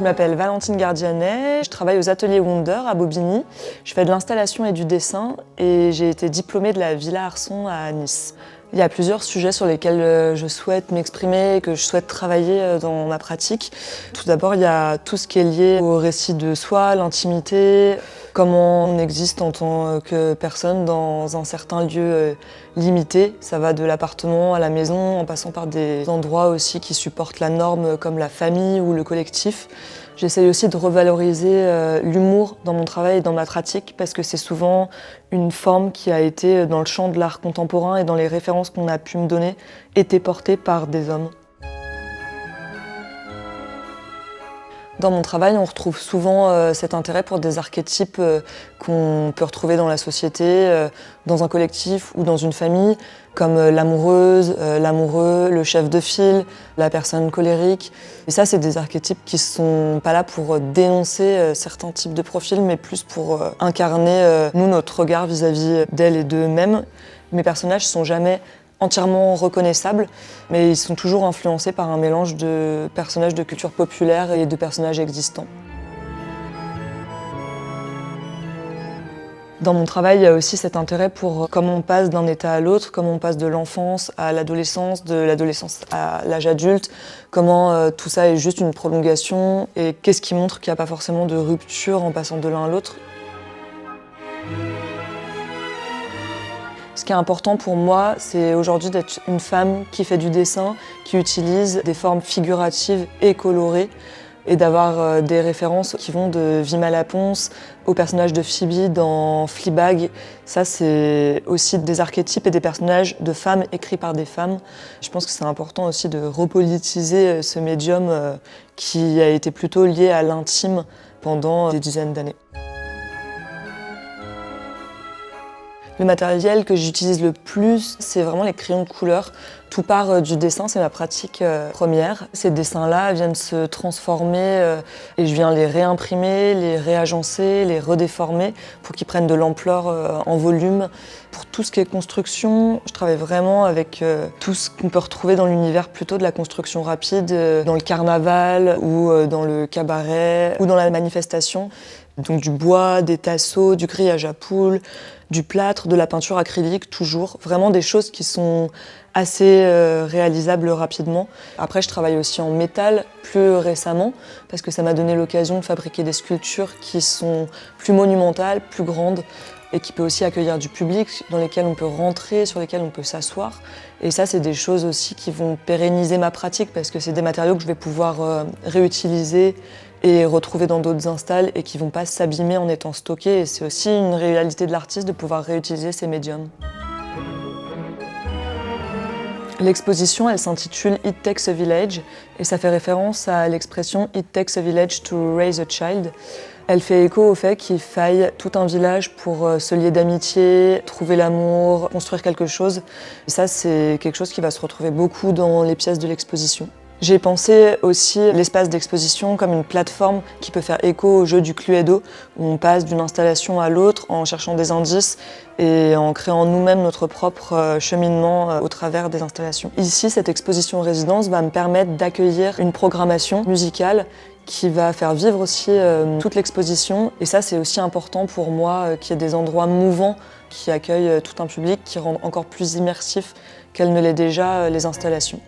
Je m'appelle Valentine Gardianet, je travaille aux ateliers Wonder à Bobigny. Je fais de l'installation et du dessin et j'ai été diplômée de la Villa Arson à Nice. Il y a plusieurs sujets sur lesquels je souhaite m'exprimer, que je souhaite travailler dans ma pratique. Tout d'abord, il y a tout ce qui est lié au récit de soi, l'intimité, comment on existe en tant que personne dans un certain lieu limité. Ça va de l'appartement à la maison, en passant par des endroits aussi qui supportent la norme comme la famille ou le collectif. J'essaye aussi de revaloriser l'humour dans mon travail et dans ma pratique parce que c'est souvent une forme qui a été dans le champ de l'art contemporain et dans les références qu'on a pu me donner, été portée par des hommes. Dans mon travail, on retrouve souvent cet intérêt pour des archétypes qu'on peut retrouver dans la société, dans un collectif ou dans une famille, comme l'amoureuse, l'amoureux, le chef de file, la personne colérique. Et ça, c'est des archétypes qui sont pas là pour dénoncer certains types de profils, mais plus pour incarner, nous, notre regard vis-à-vis d'elles et d'eux-mêmes. Mes personnages sont jamais entièrement reconnaissables, mais ils sont toujours influencés par un mélange de personnages de culture populaire et de personnages existants. Dans mon travail, il y a aussi cet intérêt pour comment on passe d'un état à l'autre, comment on passe de l'enfance à l'adolescence, de l'adolescence à l'âge adulte, comment tout ça est juste une prolongation et qu'est-ce qui montre qu'il n'y a pas forcément de rupture en passant de l'un à l'autre. Ce qui est important pour moi, c'est aujourd'hui d'être une femme qui fait du dessin, qui utilise des formes figuratives et colorées, et d'avoir des références qui vont de Vima Laponce au personnage de Phoebe dans Fleabag. Ça, c'est aussi des archétypes et des personnages de femmes écrits par des femmes. Je pense que c'est important aussi de repolitiser ce médium qui a été plutôt lié à l'intime pendant des dizaines d'années. Le matériel que j'utilise le plus, c'est vraiment les crayons de couleur. Tout part du dessin, c'est ma pratique première. Ces dessins-là viennent se transformer et je viens les réimprimer, les réagencer, les redéformer pour qu'ils prennent de l'ampleur en volume. Pour tout ce qui est construction, je travaille vraiment avec tout ce qu'on peut retrouver dans l'univers plutôt de la construction rapide, dans le carnaval ou dans le cabaret ou dans la manifestation. Donc du bois, des tasseaux, du grillage à poules, du plâtre, de la peinture acrylique, toujours. Vraiment des choses qui sont assez réalisables rapidement. Après, je travaille aussi en métal plus récemment parce que ça m'a donné l'occasion de fabriquer des sculptures qui sont plus monumentales, plus grandes et qui peuvent aussi accueillir du public, dans lesquelles on peut rentrer, sur lesquelles on peut s'asseoir. Et ça, c'est des choses aussi qui vont pérenniser ma pratique parce que c'est des matériaux que je vais pouvoir réutiliser et retrouver dans d'autres installs et qui ne vont pas s'abîmer en étant stockés. Et c'est aussi une réalité de l'artiste de pouvoir réutiliser ces médiums. L'exposition, elle s'intitule It Takes a Village et ça fait référence à l'expression It takes a village to raise a child. Elle fait écho au fait qu'il faille tout un village pour se lier d'amitié, trouver l'amour, construire quelque chose. Et ça, c'est quelque chose qui va se retrouver beaucoup dans les pièces de l'exposition. J'ai pensé aussi l'espace d'exposition comme une plateforme qui peut faire écho au jeu du Cluedo, où on passe d'une installation à l'autre en cherchant des indices et en créant nous-mêmes notre propre cheminement au travers des installations. Ici, cette exposition résidence va me permettre d'accueillir une programmation musicale qui va faire vivre aussi toute l'exposition. Et ça, c'est aussi important pour moi qu'il y ait des endroits mouvants qui accueillent tout un public, qui rendent encore plus immersif qu'elles ne l'est déjà les installations.